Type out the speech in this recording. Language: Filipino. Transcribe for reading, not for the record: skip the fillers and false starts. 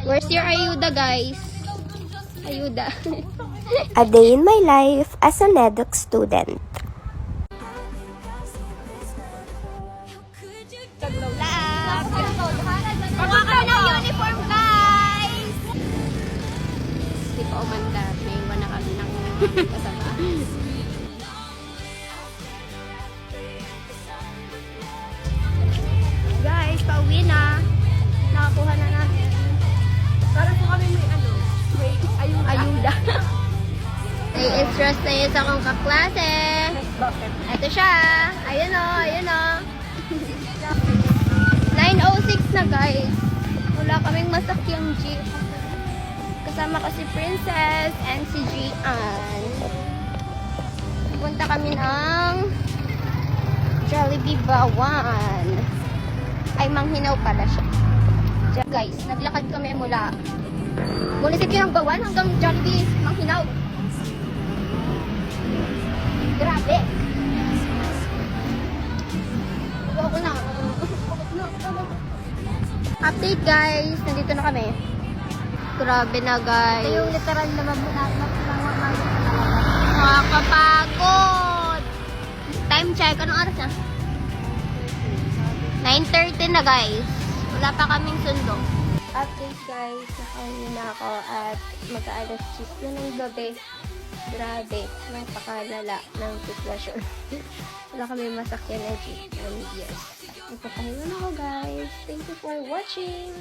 Where's your ayuda, guys? Ayuda. A day in my life as a NEDOC student. Taglaw lang. Kuha kami ng uniform, guys! Hindi pa umanda. May iwan na kami ng kasama. Guys, pauwi na. Nakakuha na natin. Para po kami may Ayuda. May extra stay sa akong kaklase. Ito siya. Ayun o, ayun o. 9:06 na, guys. Wala kaming masakyang jeep. Kasama ko si Princess and si Gian. Punta kami ng Jollibee Bawan. Ay, Manghinaw pala siya. Guys, naglakad kami mula munisipyo ng Bawan hanggang Jollibee Manghinaw. Grabe. Ako na. Update, guys. Nandito na kami. Grabe na, guys. Ito yung literal na mabulat na Nakakapagod. Time check. Anong oras na? 9:30 na, guys. Wala pa kaming sundo. Update, guys. Nakauwi na ako at mag-aalas 10 na ng gabi. Grabe. Napakalala ng sitwasyon. Wala kami masakyan na jeep. Yes. Magpapahinga na ako, guys. Thank you for watching.